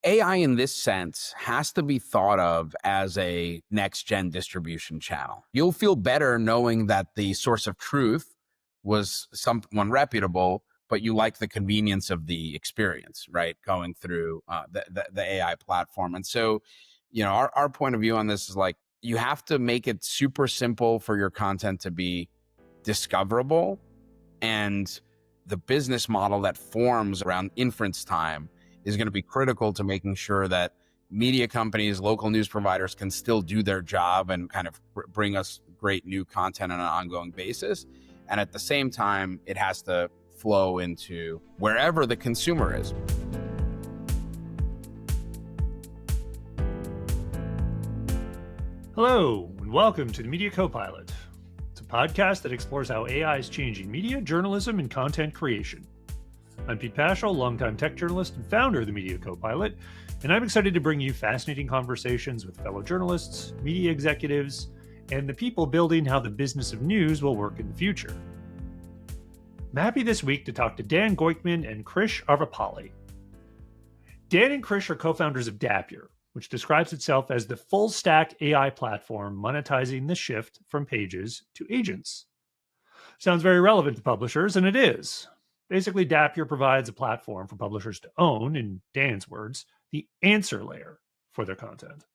AI in this sense has to be thought of as a next-gen distribution channel. You'll feel better knowing that the source of truth was someone reputable, but you like the convenience of the experience, right? Going through the AI platform. And so, our point of view on this is like, you have to make it super simple for your content to be discoverable, and the business model that forms around inference time is going to be critical to making sure that media companies, local news providers can still do their job and kind of bring us great new content on an ongoing basis. And at the same time, it has to flow into wherever the consumer is. Hello, and welcome to the Media Copilot. It's a podcast that explores how AI is changing media, journalism, and content creation. I'm Pete Pachal, longtime tech journalist and founder of the Media Copilot, and I'm excited to bring you fascinating conversations with fellow journalists, media executives, and the people building how the business of news will work in the future. I'm happy this week to talk to Dan Goikhman and Krish Arvapally. Dan and Krish are co-founders of Dappier, which describes itself as the full-stack AI platform monetizing the shift from pages to agents. Sounds very relevant to publishers, and it is. Basically, Dappier provides a platform for publishers to own, in Dan's words, the answer layer for their content.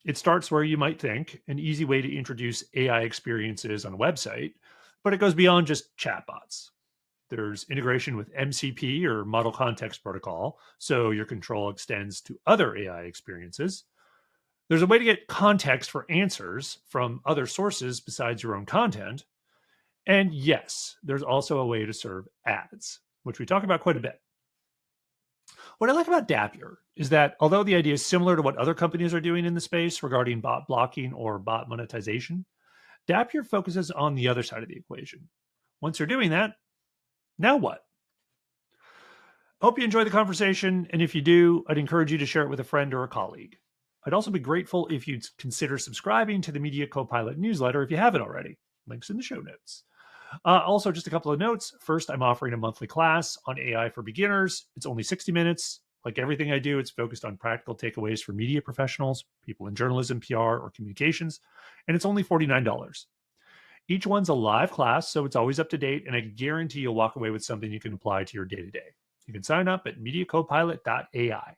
It starts where you might think, an easy way to introduce AI experiences on a website, but it goes beyond just chatbots. There's integration with MCP, or Model Context Protocol, so your control extends to other AI experiences. There's a way to get context for answers from other sources besides your own content. And yes, there's also a way to serve ads, which we talk about quite a bit. What I like about Dappier is that although the idea is similar to what other companies are doing in the space regarding bot blocking or bot monetization, Dappier focuses on the other side of the equation. Once you're doing that, now what? I hope you enjoy the conversation, and if you do, I'd encourage you to share it with a friend or a colleague. I'd also be grateful if you'd consider subscribing to the Media Copilot newsletter if you haven't already. Links in the show notes. Also, just a couple of notes. First, I'm offering a monthly class on AI for beginners. It's only 60 minutes. Like everything I do, it's focused on practical takeaways for media professionals, people in journalism, PR, or communications, and it's only $49. Each one's a live class, so it's always up to date, and I guarantee you'll walk away with something you can apply to your day-to-day. You can sign up at mediacopilot.ai.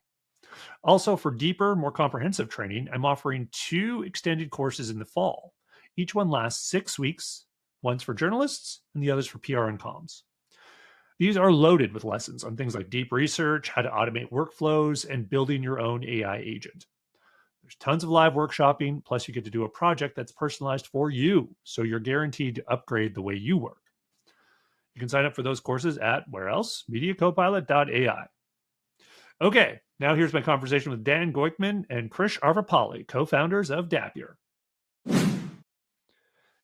Also, for deeper, more comprehensive training, I'm offering 2 extended courses in the fall. Each one lasts 6 weeks. One's for journalists and the other's for PR and comms. These are loaded with lessons on things like deep research, how to automate workflows, and building your own AI agent. There's tons of live workshopping, plus you get to do a project that's personalized for you, so you're guaranteed to upgrade the way you work. You can sign up for those courses at, where else? mediacopilot.ai. Okay, now here's my conversation with Dan Goikhman and Krish Arvapally, co-founders of Dappier.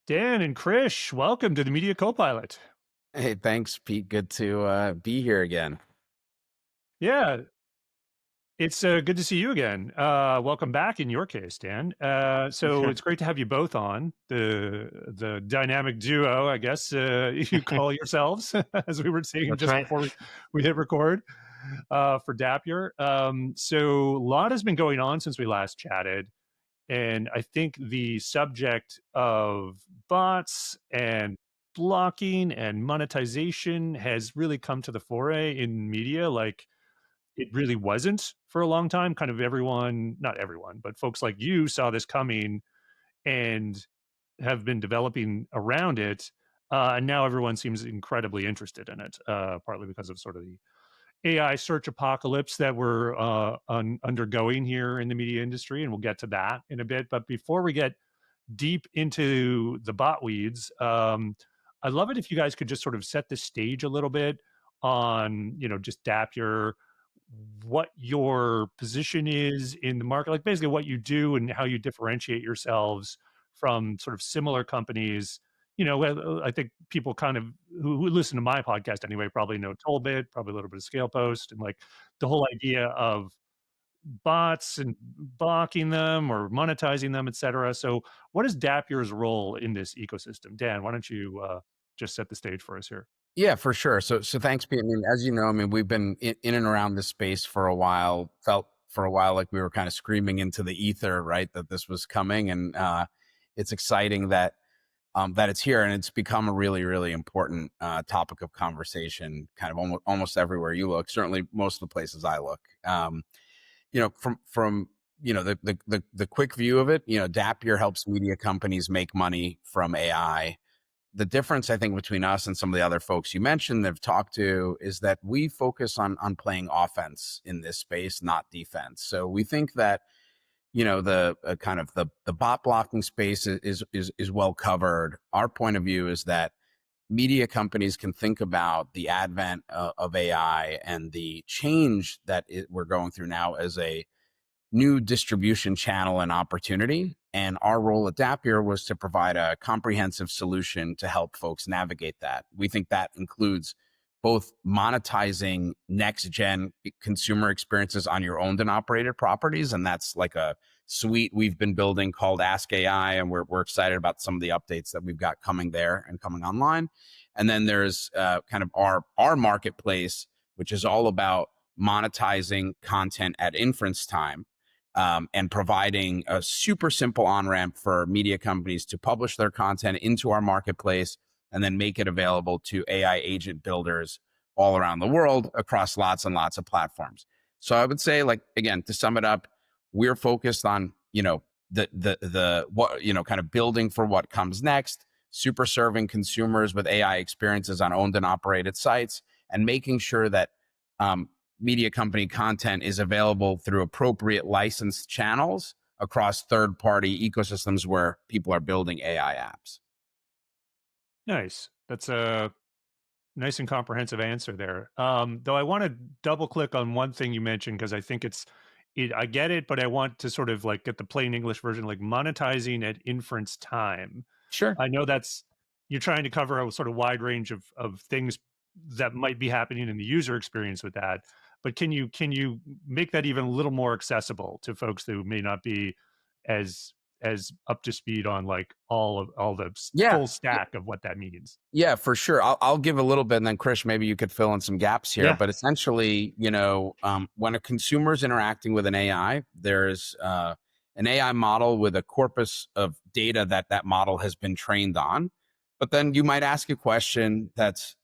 Dan and Krish, welcome to the Media Copilot. Hey, thanks, Pete. Good to be here again. Yeah, it's good to see you again. Welcome back in your case, Dan. So it's great to have you both on, the dynamic duo, I guess you call yourselves, as we were saying That's just right. before we hit record for Dappier. So a lot has been going on since we last chatted. And I think the subject of bots and blocking and monetization has really come to the fore in media like it really wasn't for a long time. Kind of everyone, not everyone, but folks like you saw this coming and have been developing around it. And now everyone seems incredibly interested in it, partly because of sort of the AI search apocalypse that we're undergoing here in the media industry, and we'll get to that in a bit. But before we get deep into the bot weeds, I'd love it if you guys could just sort of set the stage a little bit on, just Dappier, what your position is in the market, like basically what you do and how you differentiate yourselves from sort of similar companies. I think people kind of who listen to my podcast anyway probably know Tollbit, probably a little bit of ScalePost, and like the whole idea of bots and blocking them or monetizing them, et cetera. So what is Dappier's role in this ecosystem? Dan, why don't you just set the stage for us here? Yeah, for sure. So thanks, Pete. I mean, as you know, I mean, we've been in and around this space for a while. Felt for a while like we were kind of screaming into the ether, right? That this was coming, and it's exciting that that it's here, and it's become a really, really important topic of conversation, kind of almost everywhere you look. Certainly, most of the places I look. From the quick view of it, Dappier helps media companies make money from AI. The difference, I think, between us and some of the other folks you mentioned that I've talked to is that we focus on playing offense in this space, not defense. So we think that the kind of the bot blocking space is well covered. Our point of view is that media companies can think about the advent of AI and the change that we're going through now as a new distribution channel and opportunity. And our role at Dappier was to provide a comprehensive solution to help folks navigate that. We think that includes both monetizing next gen consumer experiences on your owned and operated properties. And that's like a suite we've been building called Ask AI. And we're excited about some of the updates that we've got coming there and coming online. And then there's kind of our marketplace, which is all about monetizing content at inference time, and providing a super simple on-ramp for media companies to publish their content into our marketplace and then make it available to AI agent builders all around the world across lots and lots of platforms. So I would say, like, again, to sum it up, we're focused on, the what, kind of building for what comes next, super serving consumers with AI experiences on owned and operated sites, and making sure that media company content is available through appropriate licensed channels across third-party ecosystems where people are building AI apps. Nice. That's a nice and comprehensive answer there. Though I want to double click on one thing you mentioned because I think I get it, but I want to sort of like get the plain English version, like monetizing at inference time. Sure. I know you're trying to cover a sort of wide range of things that might be happening in the user experience with that. But can you make that even a little more accessible to folks who may not be as up to speed on like all the Yeah. full stack of what that means? Yeah, for sure. I'll give a little bit, and then Krish, maybe you could fill in some gaps here. Yeah. But essentially, when a consumer is interacting with an AI, there's an AI model with a corpus of data that model has been trained on. But then you might ask a question that's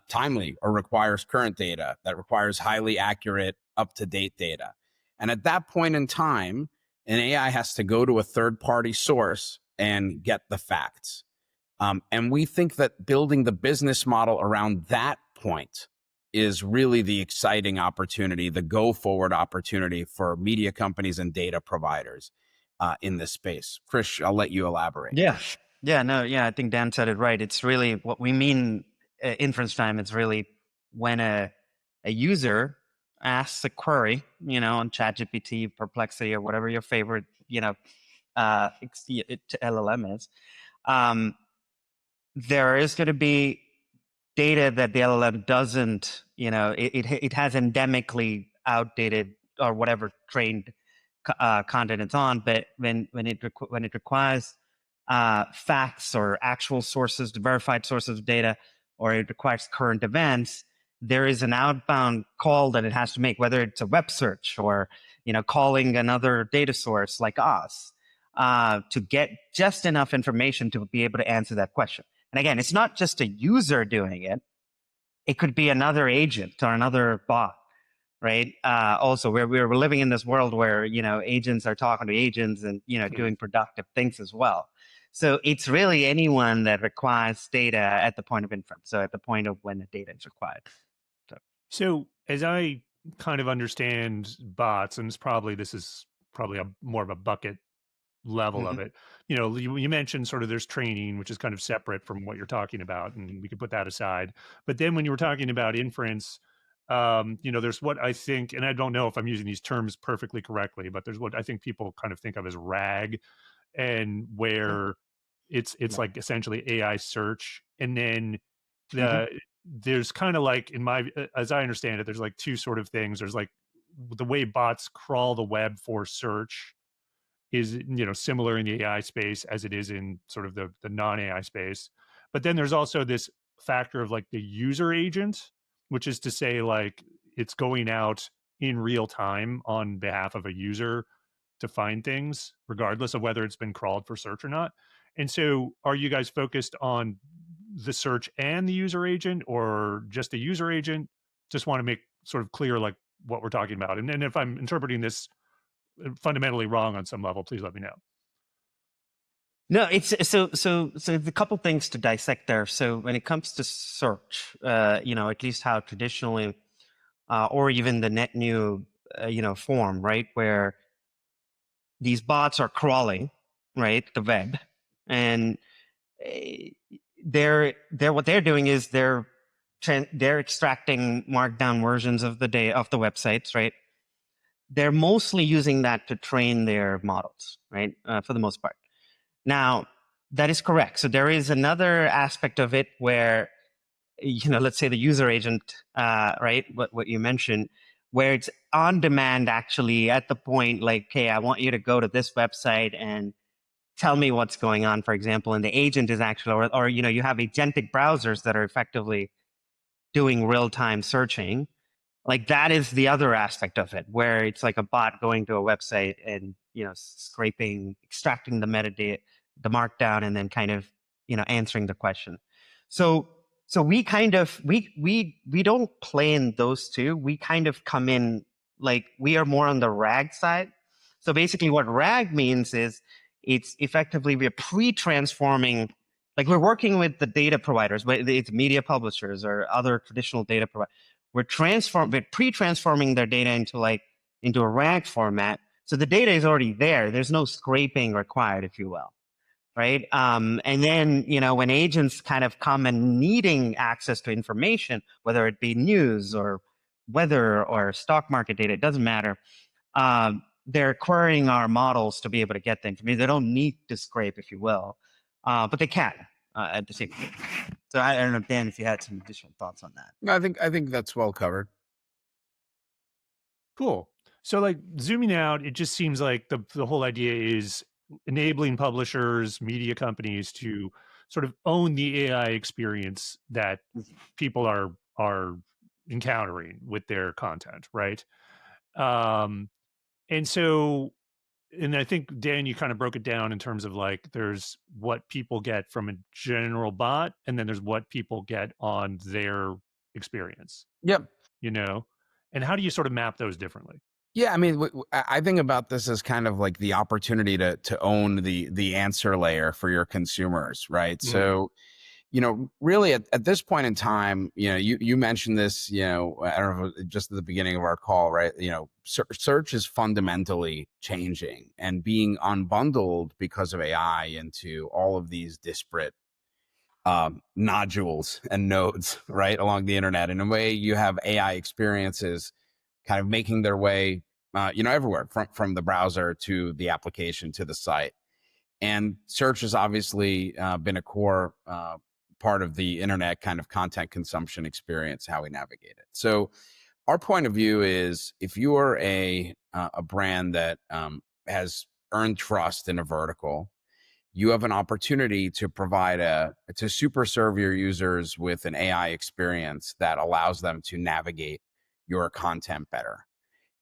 timely or requires current data, that requires highly accurate, up-to-date data. And at that point in time, an AI has to go to a third-party source and get the facts. And we think that building the business model around that point is really the exciting opportunity, the go forward opportunity for media companies and data providers in this space. Krish, I'll let you elaborate. Yeah. Yeah. No. Yeah. I think Dan said it right. It's really what we mean. Inference time. It's really when a user asks a query, on ChatGPT, Perplexity, or whatever your favorite, LLM is. There is going to be data that the LLM doesn't, it has endemically outdated or whatever trained content it's on, but when it requires facts or actual sources, verified sources of data, or it requires current events, there is an outbound call that it has to make, whether it's a web search or calling another data source like us to get just enough information to be able to answer that question. And again, it's not just a user doing it. It could be another agent or another bot, right? Also, we're living in this world where, agents are talking to agents and, doing productive things as well. So it's really anyone that requires data at the point of inference. So at the point of when the data is required. So as I kind of understand bots, and this is probably more of a bucket level of it. You mentioned sort of there's training, which is kind of separate from what you're talking about, and we could put that aside. But then when you were talking about inference, there's what I think, and I don't know if I'm using these terms perfectly correctly, but there's what I think people kind of think of as RAG, and where it's like essentially AI search, and then there's kind of like as I understand it, there's like two sort of things. There's like the way bots crawl the web for search is similar in the AI space as it is in sort of the non-AI space. But then there's also this factor of like the user agent, which is to say like it's going out in real time on behalf of a user to find things, regardless of whether it's been crawled for search or not. And so are you guys focused on the search and the user agent, or just the user agent? Just want to make sort of clear like what we're talking about. And if I'm interpreting this fundamentally wrong on some level, please let me know. No, it's so a couple things to dissect there. So when it comes to search, at least how traditionally, or even the net new, form, right, where these bots are crawling, right, the web, and they're what they're doing is they're extracting markdown versions of the websites, right? They're mostly using that to train their models, right, for the most part. Now, that is correct. So there is another aspect of it where, let's say the user agent, right, what you mentioned, where it's on demand actually at the point like, hey, I want you to go to this website and tell me what's going on, for example, and the agent is actually, or you have agentic browsers that are effectively doing real-time searching. Like that is the other aspect of it, where it's like a bot going to a website and scraping, extracting the metadata, the markdown, and then kind of answering the question. So we kind of we don't play in those two. We kind of come in like we are more on the RAG side. So basically, what RAG means is it's effectively we're pre-transforming. Like we're working with the data providers, whether it's media publishers or other traditional data providers. We're pre-transforming their data into a RAG format. So the data is already there. There's no scraping required, if you will, right? And then, when agents kind of come and needing access to information, whether it be news or weather or stock market data, it doesn't matter. They're querying our models to be able to get the information. They don't need to scrape, if you will, but they can at the same time. So I don't know, Dan, if you had some additional thoughts on that. No, I think that's well covered. Cool. So like zooming out, it just seems like the whole idea is enabling publishers, media companies to sort of own the AI experience that people are encountering with their content, right? And so, and I think, Dan, you kind of broke it down in terms of like there's what people get from a general bot, and then there's what people get on their experience. Yep. And how do you sort of map those differently? Yeah, I mean, I think about this as kind of like the opportunity to own the answer layer for your consumers, right? Mm-hmm. So, really at this point in time, you mentioned this, I don't know, just at the beginning of our call, right? Search is fundamentally changing and being unbundled because of AI into all of these disparate nodules and nodes, right, along the internet. In a way, you have AI experiences kind of making their way, everywhere from the browser to the application to the site. And search has obviously been a core part of the internet kind of content consumption experience, how we navigate it. So our point of view is if you are a brand that has earned trust in a vertical, you have an opportunity to provide to super serve your users with an AI experience that allows them to navigate your content better.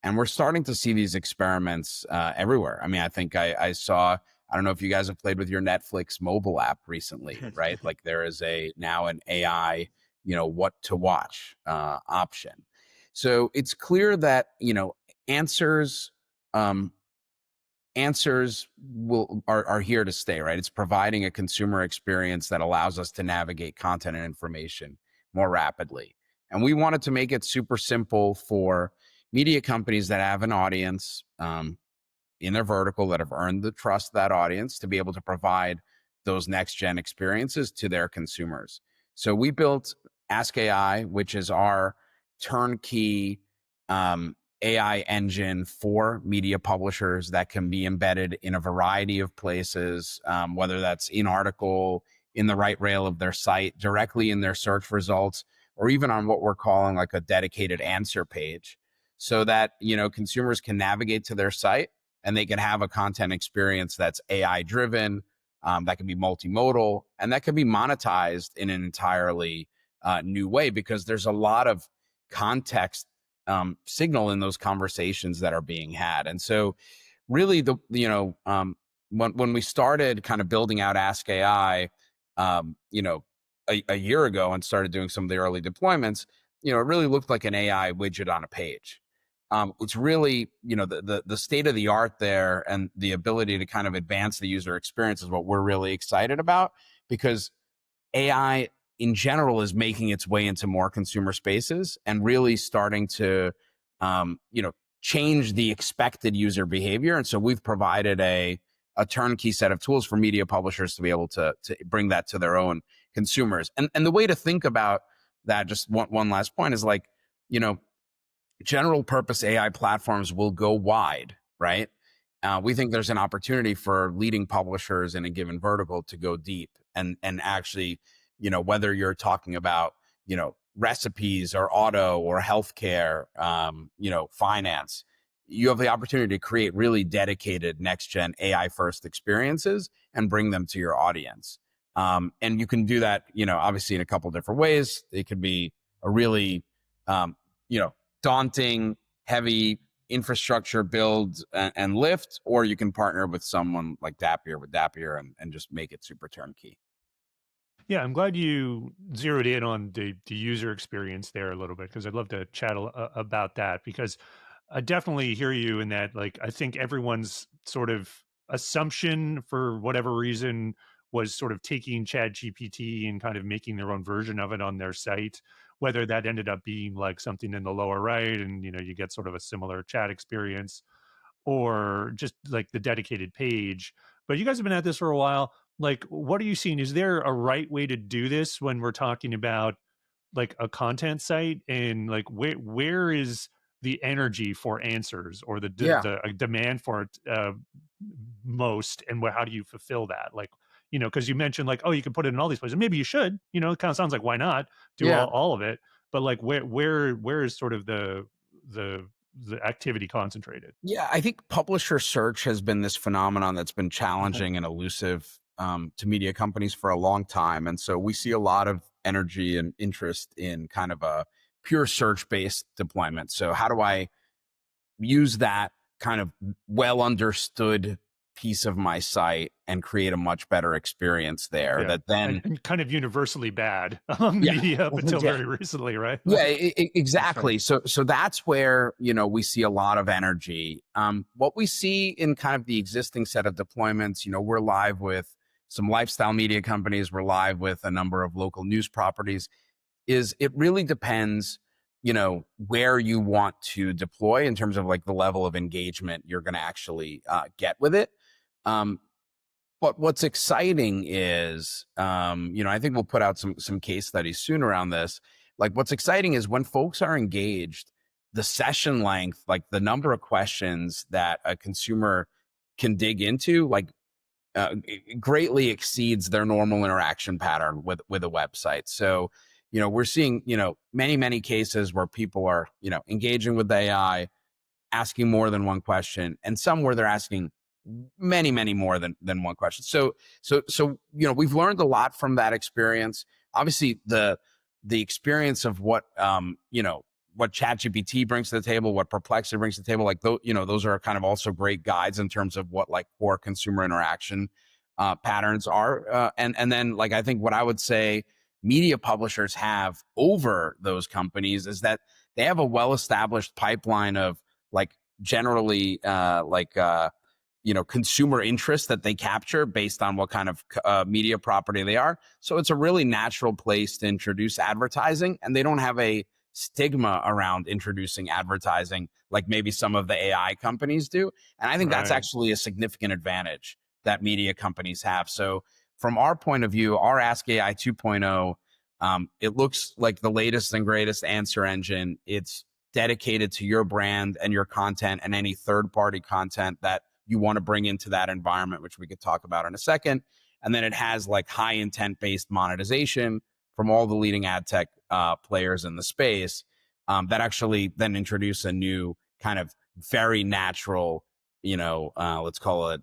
And we're starting to see these experiments everywhere. I mean, I think I saw, I don't know if you guys have played with your Netflix mobile app recently, right? Like there is now an AI, what to watch option. So it's clear that, answers are here to stay, right? It's providing a consumer experience that allows us to navigate content and information more rapidly. And we wanted to make it super simple for media companies that have an audience in their vertical that have earned the trust of that audience to be able to provide those next gen experiences to their consumers. So we built Ask AI, which is our turnkey AI engine for media publishers that can be embedded in a variety of places, whether that's in article, in the right rail of their site, directly in their search results, or even on what we're calling like a dedicated answer page, so that consumers can navigate to their site and they can have a content experience that's AI driven, that can be multimodal, and that can be monetized in an entirely new way, because there's a lot of context signal in those conversations that are being had. And so really when we started kind of building out Ask AI, a year ago and started doing some of the early deployments, it really looked like an AI widget on a page. It's really, the state of the art there, and the ability to kind of advance the user experience is what we're really excited about, because AI in general is making its way into more consumer spaces and really starting to, change the expected user behavior. And so we've provided a turnkey set of tools for media publishers to be able to bring that to their own consumers. And the way to think about that, just one last point, is like, general purpose AI platforms will go wide, right? We think there's an opportunity for leading publishers in a given vertical to go deep and actually, whether you're talking about, recipes or auto or healthcare, finance, you have the opportunity to create really dedicated next gen AI first experiences and bring them to your audience. And you can do that, obviously in a couple different ways. It could be a really, daunting, heavy infrastructure build and lift, or you can partner with someone like Dappier and just make it super turnkey. Yeah, I'm glad you zeroed in on the user experience there a little bit, because I'd love to chat about that, because I definitely hear you in that. Like, I think everyone's sort of assumption, for whatever reason, was sort of taking Chat GPT and kind of making their own version of it on their site, whether that ended up being like something in the lower right and, you get sort of a similar chat experience, or just like the dedicated page. But you guys have been at this for a while. Like, what are you seeing? Is there a right way to do this when we're talking about like a content site, and like where is the energy for answers, or the Yeah. demand for it most, and how do you fulfill that? Like, because you mentioned like, oh, you can put it in all these places. Maybe you should. It kind of sounds like, why not do Yeah. all of it? But like, where is sort of the activity concentrated? Yeah, I think publisher search has been this phenomenon that's been challenging and elusive to media companies for a long time. And so we see a lot of energy and interest in kind of a pure search based deployment. So how do I use that kind of well understood piece of my site and create a much better experience there, Yeah. that then and kind of universally bad among Yeah. media up until Yeah. very recently, right? Yeah, Like, exactly. So that's where, we see a lot of energy. What we see in kind of the existing set of deployments, we're live with some lifestyle media companies, we're live with a number of local news properties, is it really depends, where you want to deploy in terms of like the level of engagement you're going to actually get with it. But what's exciting is, I think we'll put out some case studies soon around this. Like, what's exciting is when folks are engaged, the session length, like the number of questions that a consumer can dig into, like greatly exceeds their normal interaction pattern with a website. So, we're seeing, many cases where people are, engaging with AI, asking more than one question, and some where they're asking many more than one question. So we've learned a lot from that experience. Obviously, the experience of what what ChatGPT brings to the table, what Perplexity brings to the table, like those are kind of also great guides in terms of what like core consumer interaction patterns are. And then, like, I think what I would say media publishers have over those companies is that they have a well-established pipeline of like generally consumer interest that they capture based on what kind of media property they are. So it's a really natural place to introduce advertising, and they don't have a stigma around introducing advertising like maybe some of the AI companies do. And I think that's Right. actually a significant advantage that media companies have. So from our point of view, our Ask AI 2.0, it looks like the latest and greatest answer engine. It's dedicated to your brand and your content and any third-party content that you want to bring into that environment, which we could talk about in a second. And then it has like high intent based monetization from all the leading ad tech players in the space that actually then introduce a new kind of very natural let's call it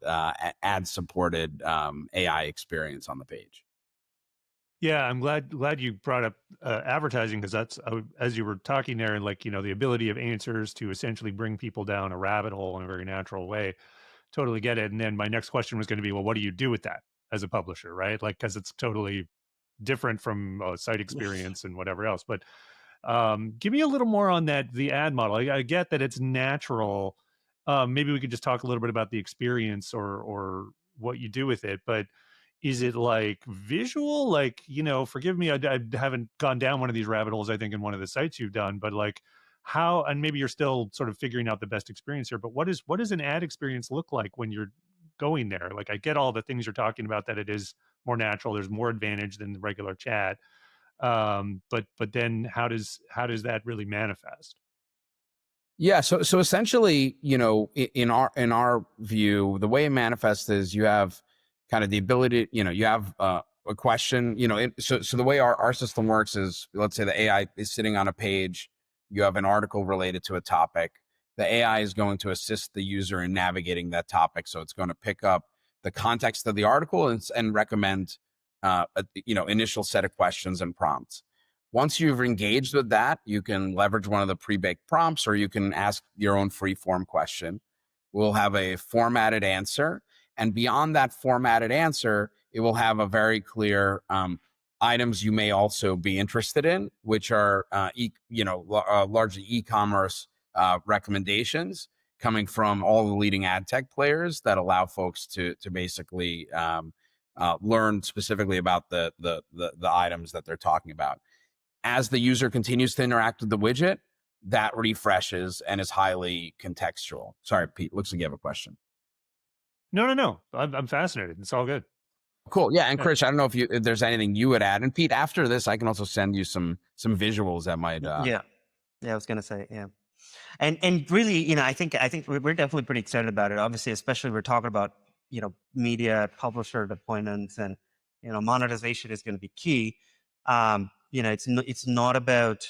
ad supported AI experience on the page. Yeah, I'm glad you brought up advertising, because that's as you were talking there, and like, the ability of answers to essentially bring people down a rabbit hole in a very natural way. Totally get it. And then my next question was going to be, well, what do you do with that as a publisher, right? Like, because it's totally different from site experience and whatever else. But give me a little more on that, the ad model. I get that it's natural. Maybe we could just talk a little bit about the experience or what you do with it. But is it like visual? Like, forgive me, I haven't gone down one of these rabbit holes, I think, in one of the sites you've done, but like how, and maybe you're still sort of figuring out the best experience here, but what does an ad experience look like when you're going there? Like, I get all the things you're talking about, that it is more natural, there's more advantage than the regular chat. But then how does that really manifest? Yeah, so essentially, in our view, the way it manifests is you have kind of the ability, you have a question, so the way our system works is, let's say the AI is sitting on a page, you have an article related to a topic. The AI is going to assist the user in navigating that topic, so it's going to pick up the context of the article and recommend, initial set of questions and prompts. Once you've engaged with that, you can leverage one of the pre-baked prompts, or you can ask your own free form question. We'll have a formatted answer. And beyond that formatted answer, it will have a very clear items you may also be interested in, which are, largely e-commerce recommendations coming from all the leading ad tech players that allow folks to basically learn specifically about the items that they're talking about. As the user continues to interact with the widget, that refreshes and is highly contextual. Sorry, Pete, looks like you have a question. No. I'm fascinated. It's all good. Cool. Yeah. And Krish, I don't know if there's anything you would add. And Pete, after this, I can also send you some visuals that might. Yeah, I was gonna say, yeah. And really, I think we're definitely pretty excited about it. Obviously, especially we're talking about media publisher deployments, and monetization is going to be key. It's not about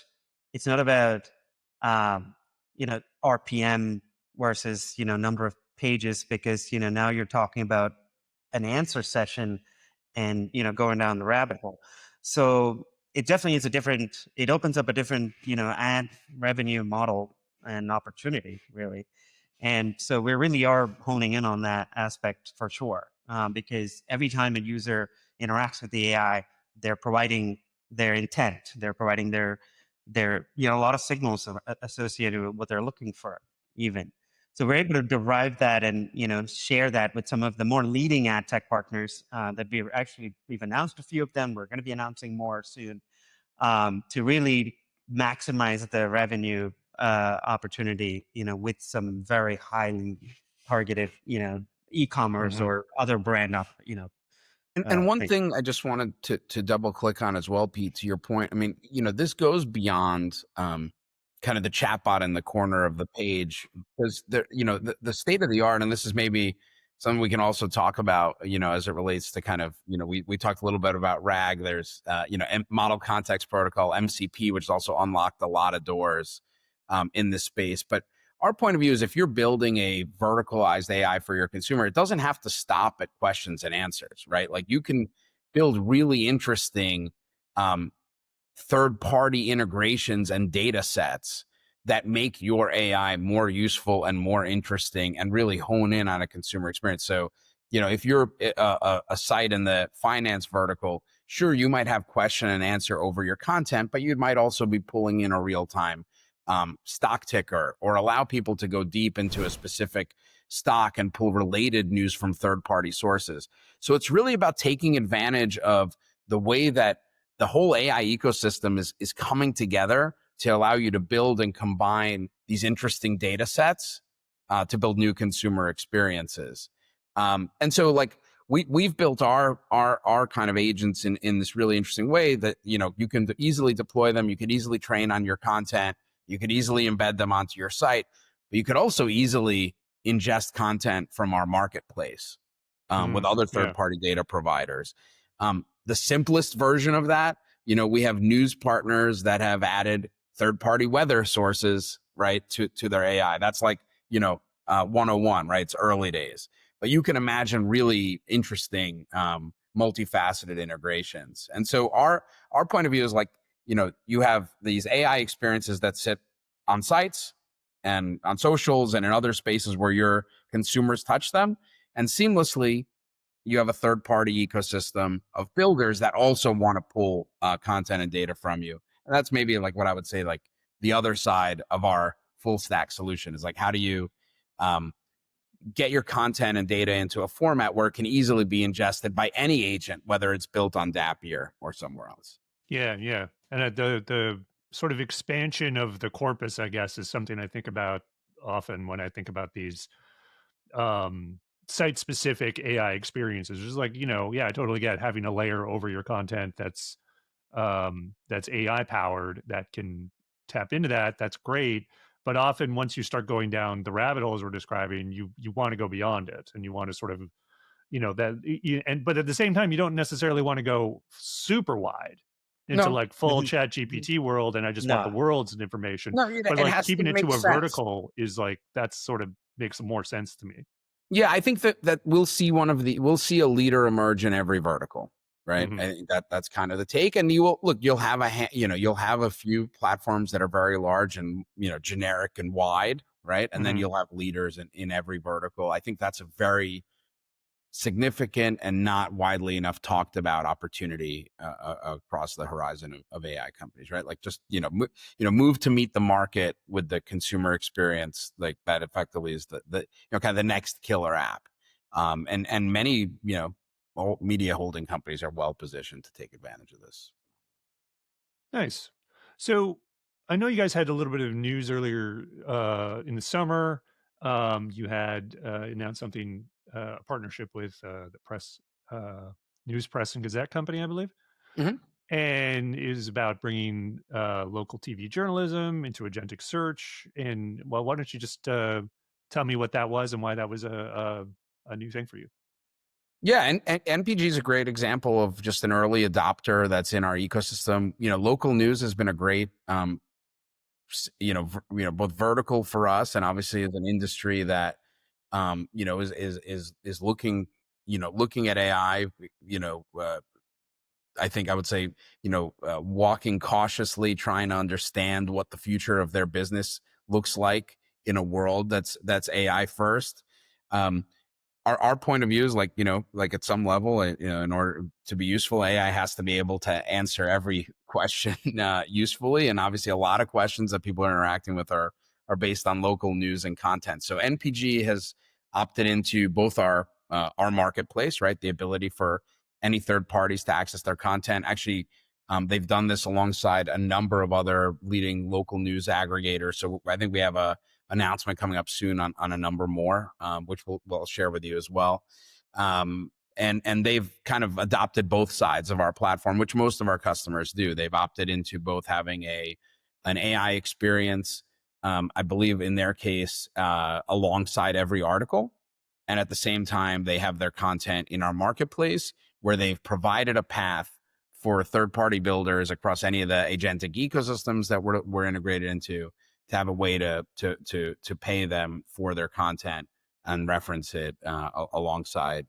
RPM versus number of pages, because now you're talking about an answer session and going down the rabbit hole. So it definitely is it opens up a different ad revenue model and opportunity, really. And so we really are honing in on that aspect for sure, because every time a user interacts with the AI, they're providing their intent, they're providing their a lot of signals associated with what they're looking for, even. So we're able to derive that and share that with some of the more leading ad tech partners that we've announced a few of them. We're going to be announcing more soon, to really maximize the revenue opportunity, with some very highly targeted, e-commerce or other brand And one things. thing I just wanted to double click on as well, Pete, to your point. I mean, this goes beyond kind of the chatbot in the corner of the page, because the state of the art, and this is maybe something we can also talk about, as it relates to kind of, we talked a little bit about RAG. There's, Model Context Protocol, MCP, which has also unlocked a lot of doors in this space. But our point of view is, if you're building a verticalized AI for your consumer, it doesn't have to stop at questions and answers, right? Like, you can build really interesting third-party integrations and data sets that make your AI more useful and more interesting, and really hone in on a consumer experience. So, if you're a site in the finance vertical, sure, you might have question and answer over your content, but you might also be pulling in a real-time stock ticker, or allow people to go deep into a specific stock and pull related news from third-party sources. So it's really about taking advantage of the way that the whole AI ecosystem is coming together to allow you to build and combine these interesting data sets to build new consumer experiences. And so, like, we've built our kind of agents in this really interesting way that, you can easily deploy them. You could easily train on your content. You could easily embed them onto your site, but you could also easily ingest content from our marketplace with other third-party data providers. The simplest version of that, we have news partners that have added third-party weather sources, right, to their AI. That's like, 101, right? It's early days, but you can imagine really interesting, multifaceted integrations. And so our point of view is like, you have these AI experiences that sit on sites and on socials and in other spaces where your consumers touch them, and seamlessly you have a third-party ecosystem of builders that also want to pull content and data from you. And that's maybe like what I would say, like the other side of our full stack solution is like, how do you get your content and data into a format where it can easily be ingested by any agent, whether it's built on Dappier or somewhere else. Yeah, yeah. And the sort of expansion of the corpus, I guess, is something I think about often when I think about these site-specific AI experiences. It's like, yeah, I totally get having a layer over your content that's AI powered that can tap into that. That's great. But often once you start going down the rabbit holes we're describing, you want to go beyond it, and you want to sort of, but at the same time, you don't necessarily want to go super wide into No. like full chat GPT world. And I just want the No. world's information. No, But like keeping it to a sense. vertical is like, that's sort of makes more sense to me. Yeah, I think that we'll see we'll see a leader emerge in every vertical, right? Mhm. I think that's kind of the take. And you'll have you'll have a few platforms that are very large and, generic and wide, right? And then Mhm. you'll have leaders in every vertical. I think that's a very significant and not widely enough talked about opportunity across the horizon of AI companies, right? Like just move to meet the market with the consumer experience, like that effectively is the kind of the next killer app. And many all media holding companies are well positioned to take advantage of this. Nice. So I know you guys had a little bit of news earlier in the summer. You had announced something, a partnership with the press, News Press and Gazette company, I believe, Mhm. and it is about bringing local TV journalism into agentic search. And well, why don't you just tell me what that was and why that was a new thing for you? Yeah, and NPG is a great example of just an early adopter that's in our ecosystem. Local news has been a great both vertical for us and obviously as an industry that is looking looking at AI. I think I would say walking cautiously, trying to understand what the future of their business looks like in a world that's AI first. um our point of view is like, like at some level, in order to be useful, AI has to be able to answer every question usefully. And obviously a lot of questions that people are interacting with are based on local news and content. So NPG has opted into both our marketplace, right? The ability for any third parties to access their content. Actually, they've done this alongside a number of other leading local news aggregators. So I think we have a announcement coming up soon on a number more, which we'll share with you as well. And they've kind of adopted both sides of our platform, which most of our customers do. They've opted into both having an AI experience, I believe in their case, alongside every article. And at the same time, they have their content in our marketplace where they've provided a path for third-party builders across any of the agentic ecosystems that we're integrated into to have a way to pay them for their content and reference it alongside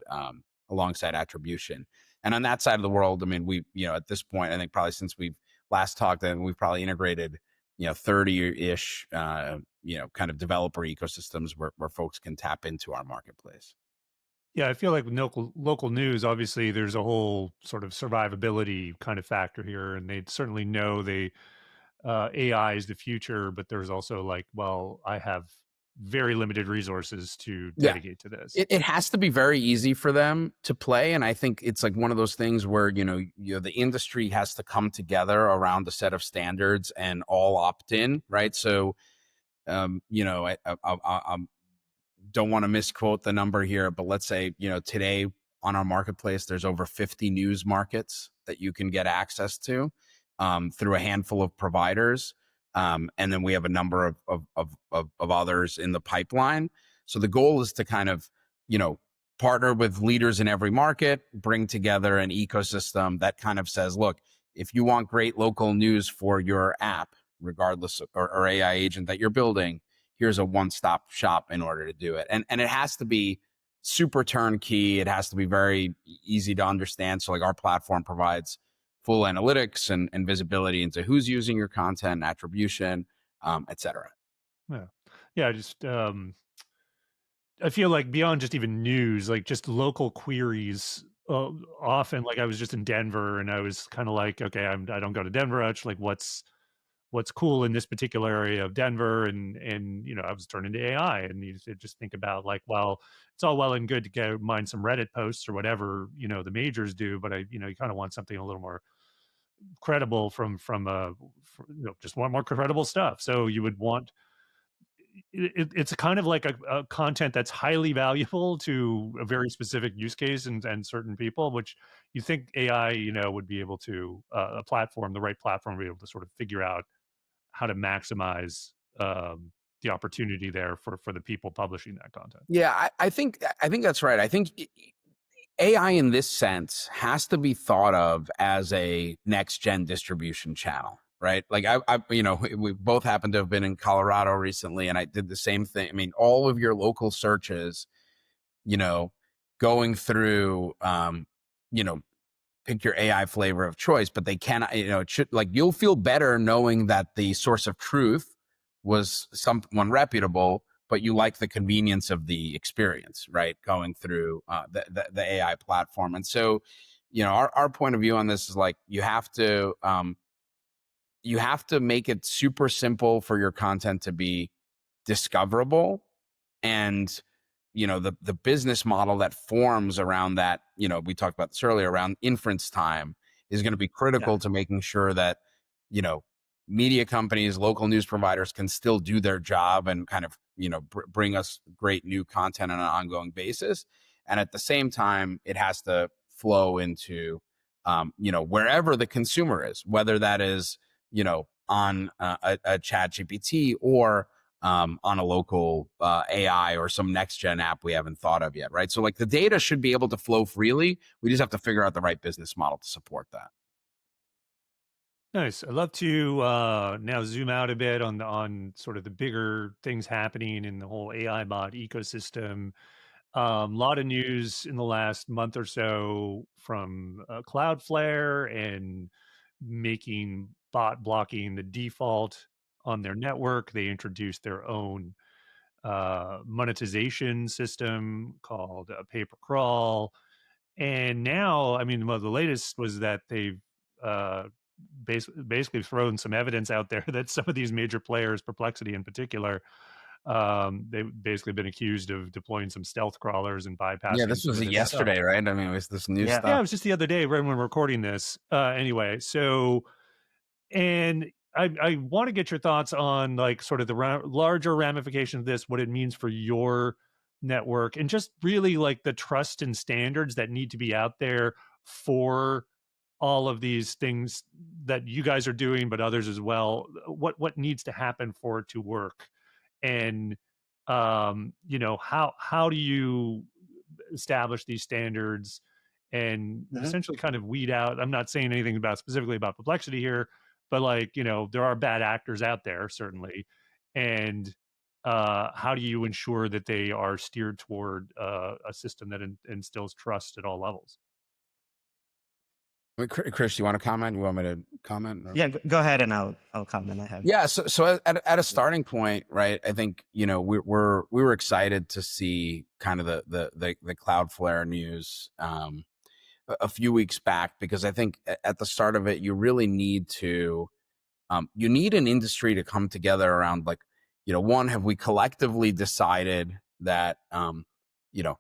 attribution. And on that side of the world, I mean, we at this point, I think probably since we've last talked, and we've probably integrated 30-ish kind of developer ecosystems where folks can tap into our marketplace. Yeah, I feel like with local news, obviously, there's a whole sort of survivability kind of factor here, and they certainly know AI is the future, but there's also like, well, I have very limited resources to Yeah. dedicate to this. It has to be very easy for them to play. And I think it's like one of those things where, the industry has to come together around a set of standards and all opt in, right? So, I don't want to misquote the number here, but let's say, today on our marketplace, there's over 50 news markets that you can get access to through a handful of providers. And then we have a number of others in the pipeline. So the goal is to kind of, partner with leaders in every market, bring together an ecosystem that kind of says, look, if you want great local news for your app, regardless or AI agent that you're building, here's a one-stop shop in order to do it. And it has to be super turnkey. It has to be very easy to understand. So like our platform provides full analytics and visibility into who's using your content, attribution, et cetera. Yeah. I feel like beyond just even news, like just local queries. Often, like I was just in Denver, and I was kind of like, okay, I don't go to Denver much. Like, what's cool in this particular area of Denver? And I was turning to AI, and you just think about like, well, it's all well and good to go mine some Reddit posts or whatever the majors do, but you kind of want something a little more credible just want more credible stuff. So you would want it's a kind of like a content that's highly valuable to a very specific use case and certain people, which you think AI, would be able to the right platform, would be able to sort of figure out how to maximize the opportunity there for the people publishing that content. Yeah, I think that's right. I think AI in this sense has to be thought of as a next gen distribution channel, right? Like we both happen to have been in Colorado recently, and I did the same thing. I mean, all of your local searches, going through, pick your AI flavor of choice, but they cannot, it should, like, you'll feel better knowing that the source of truth was someone reputable, but you like the convenience of the experience, right? Going through the AI platform. And so, our point of view on this is like, you have to make it super simple for your content to be discoverable. And the business model that forms around that, we talked about this earlier, around inference time, is going to be critical to making sure that media companies, local news providers can still do their job and kind of bring us great new content on an ongoing basis. And at the same time, it has to flow into wherever the consumer is, whether that is on a chat GPT or on a local AI or some next gen app we haven't thought of yet, right? So like the data should be able to flow freely. We just have to figure out the right business model to support that. Nice. I'd love to now zoom out a bit on sort of the bigger things happening in the whole AI bot ecosystem. A lot of news in the last month or so from Cloudflare and making bot blocking the default on their network. They introduced their own monetization system called pay per crawl. And now, I mean, well, the latest was that they've basically thrown some evidence out there that some of these major players, Perplexity in particular, they've basically been accused of deploying some stealth crawlers and bypassing. Yeah, this was yesterday, stuff. right? I mean, it was this new stuff. Yeah, it was just the other day, right when we're recording this. Anyway, so, and I want to get your thoughts on like sort of the larger ramifications of this, what it means for your network, and just really like the trust and standards that need to be out there for all of these things that you guys are doing, but others as well. What needs to happen for it to work, and how do you establish these standards and essentially kind of weed out? I'm not saying anything specifically about Perplexity here, but like there are bad actors out there certainly, and how do you ensure that they are steered toward a system that instills trust at all levels? Krish, do you want to comment? You want me to comment? Or? Yeah, go ahead and I'll comment. I have. Yeah. So at a starting point, right? I think we were excited to see kind of the Cloudflare news a few weeks back, because I think at the start of it, you really need to you need an industry to come together around, like, one, have we collectively decided that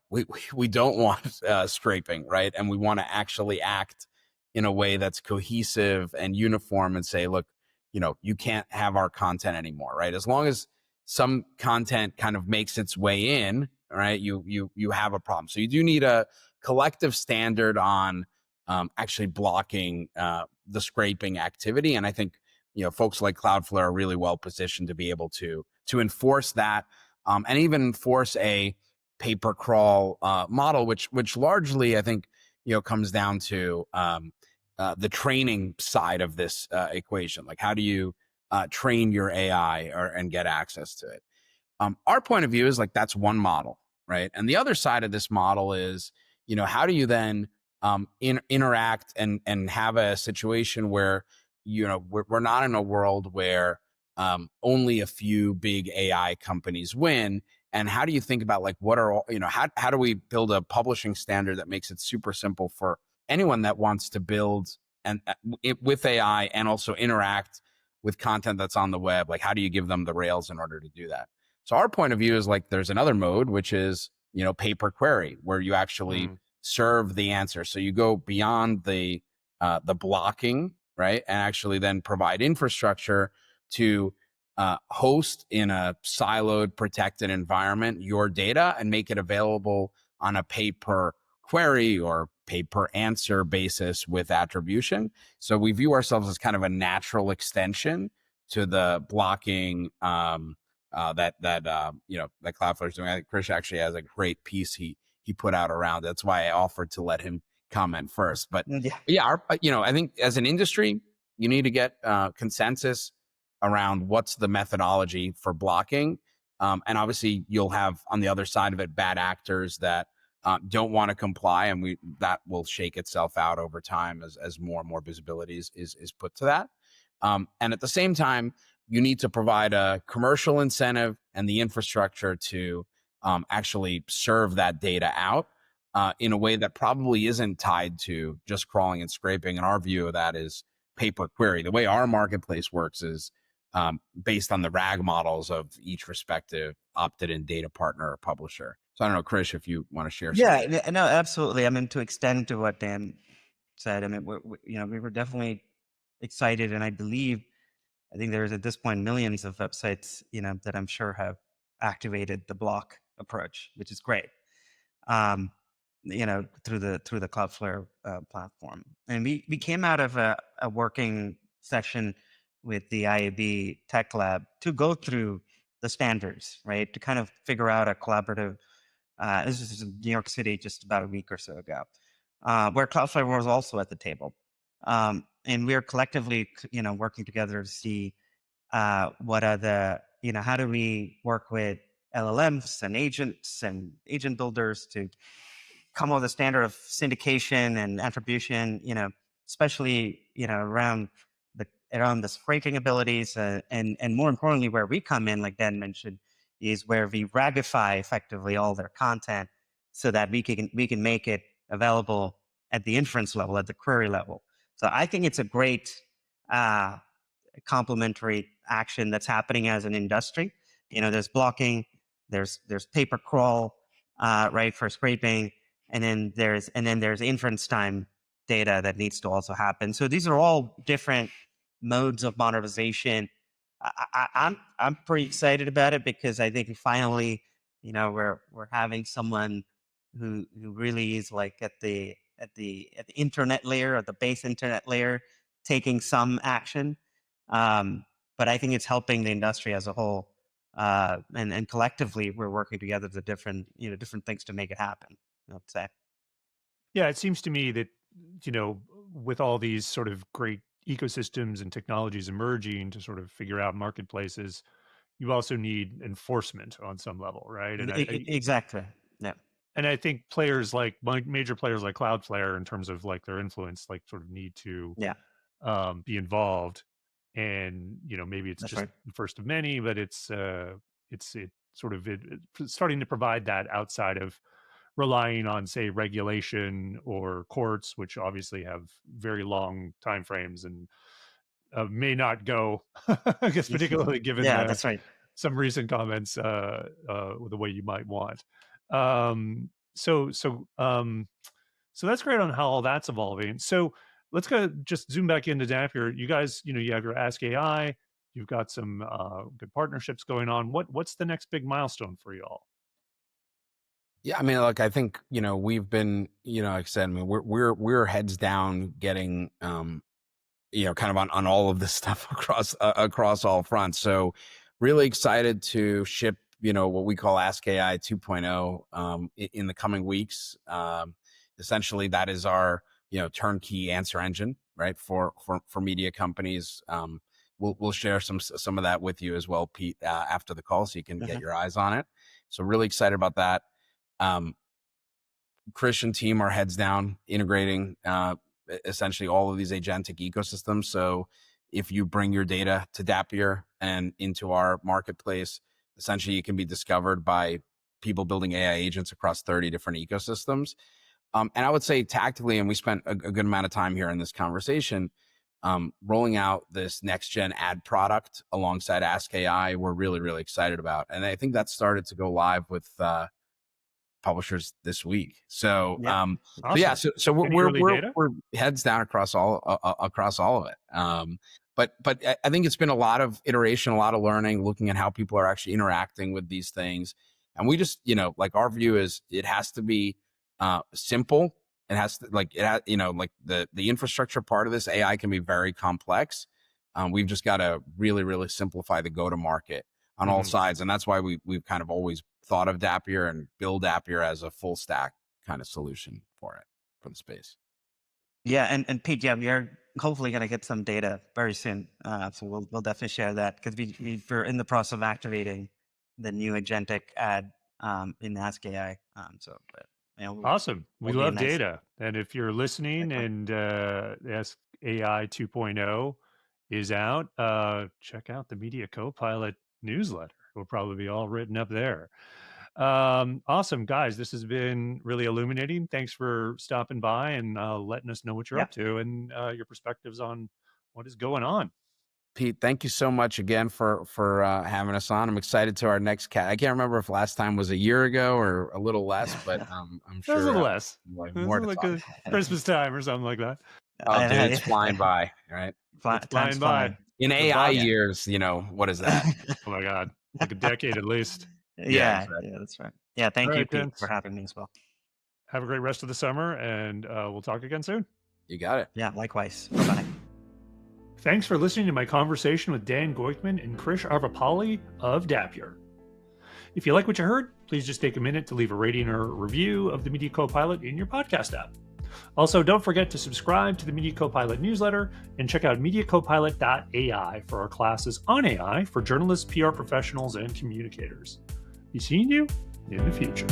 we don't want scraping, right? And we want to actually act in a way that's cohesive and uniform and say, look, you can't have our content anymore, right? As long as some content kind of makes its way in, right, you have a problem. So you do need a collective standard on actually blocking the scraping activity. And I think, folks like Cloudflare are really well positioned to be able to enforce that, and even enforce a paper crawl model, which largely I think comes down to the training side of this equation. Like, how do you train your AI and get access to it? Our point of view is like, that's one model, right? And the other side of this model is, how do you then interact and have a situation where, we're not in a world where only a few big AI companies win. And how do you think about like, what are all, how do we build a publishing standard that makes it super simple for anyone that wants to build and with AI and also interact with content that's on the web? Like, how do you give them the rails in order to do that? So our point of view is like, there's another mode, which is, pay per query, where you actually serve the answer. So you go beyond the blocking, right? And actually then provide infrastructure to host in a siloed, protected environment your data and make it available on a pay per query or pay per answer basis with attribution. So we view ourselves as kind of a natural extension to the blocking that Cloudflare is doing. I think Krish actually has a great piece he put out around. That's why I offered to let him comment first. But I think as an industry, you need to get consensus around what's the methodology for blocking. And obviously you'll have on the other side of it bad actors that don't want to comply, and that will shake itself out over time as more and more visibility is put to that. And at the same time, you need to provide a commercial incentive and the infrastructure to actually serve that data out in a way that probably isn't tied to just crawling and scraping. And our view of that is pay per query. The way our marketplace works is based on the RAG models of each respective opted-in data partner or publisher. So I don't know, Krish, if you want to share. Yeah, no, absolutely. I mean, to extend to what Dan said, I mean, we were definitely excited, and I think there's at this point millions of websites, that I'm sure have activated the block approach, which is great. Through the Cloudflare platform, and we came out of a working session with the IAB Tech Lab to go through the standards, right? To kind of figure out a collaborative. This is in New York City just about a week or so ago, where Cloudflare was also at the table. And we're collectively, working together to see what are the, how do we work with LLMs and agents and agent builders to come up with a standard of syndication and attribution, especially, around the scraping abilities, and more importantly, where we come in, like Dan mentioned, is where we ragify effectively all their content so that we can make it available at the inference level, at the query level. So I think it's a great complementary action that's happening as an industry. There's blocking, there's paper crawl, right, for scraping, and then there's inference time data that needs to also happen. So these are all different modes of monetization. I'm pretty excited about it because I think finally, we're having someone who really is like at the internet layer, or the base internet layer, taking some action. But I think it's helping the industry as a whole, and collectively we're working together to different things to make it happen. I'd say. Yeah, it seems to me that with all these sort of great ecosystems and technologies emerging to sort of figure out marketplaces, you also need enforcement on some level, right? And exactly. Yeah. And I think major players like Cloudflare, in terms of like their influence, like sort of need to be involved. And maybe it's the first of many, but it's starting to provide that outside of relying on, say, regulation or courts, which obviously have very long timeframes and may not go, I guess, particularly given that's right. some recent comments the way you might want. So that's great on how all that's evolving. So let's just zoom back into Dappier. You guys, you have your Ask AI. You've got some good partnerships going on. What's the next big milestone for you all? Yeah, I mean, look, I think we've been, like I said, I mean, we're heads down getting, kind of on all of this stuff across all fronts. So, really excited to ship, what we call Ask AI 2.0 in the coming weeks. Essentially, that is our turnkey answer engine, right, for media companies. we'll share some of that with you as well, Pete, after the call, so you can get your eyes on it. So really excited about that. Krish and team are heads down integrating essentially all of these agentic ecosystems. So if you bring your data to Dappier and into our marketplace, essentially it can be discovered by people building AI agents across 30 different ecosystems. And I would say tactically, and we spent a good amount of time here in this conversation, rolling out this next gen ad product alongside Ask AI, we're really, really excited about. And I think that started to go live with publishers this week. So, Awesome. so we're heads down across all of it. But I think it's been a lot of iteration, a lot of learning, looking at how people are actually interacting with these things. And we just, like our view is it has to be simple. It has to like the infrastructure part of this AI can be very complex. We've just got to really, really simplify the go-to-market on all sides. And that's why we've kind of always thought of Dappier and build Dappier as a full stack kind of solution for the space. Yeah, and Pete, we are hopefully going to get some data very soon. So we'll definitely share that, because we're in the process of activating the new agentic ad in Ask AI. Awesome. We love data. And if you're listening and Ask AI 2.0 is out, check out the Media Copilot newsletter. It will probably be all written up there. Awesome, guys. This has been really illuminating. Thanks for stopping by and letting us know what you're up to and your perspectives on what is going on. Pete, thank you so much again for having us on. I'm excited to our next cat. I can't remember if last time was a year ago or a little less, but I'm sure a little less. More to like talk. A Christmas time or something like that. Oh, dude, it's flying by, right? It's flying by. In AI years, what is that? Oh my God, like a decade at least. Yeah, exactly. That's right. Yeah, thank you, Pete, for having me as well. Have a great rest of the summer, and we'll talk again soon. You got it. Yeah, likewise. Bye-bye. Thanks for listening to my conversation with Dan Goikhman and Krish Arvapally of Dappier. If you like what you heard, please just take a minute to leave a rating or a review of the Media Copilot in your podcast app. Also, don't forget to subscribe to the Media Copilot newsletter and check out MediaCopilot.ai for our classes on AI for journalists, PR professionals, and communicators. Be seeing you in the future.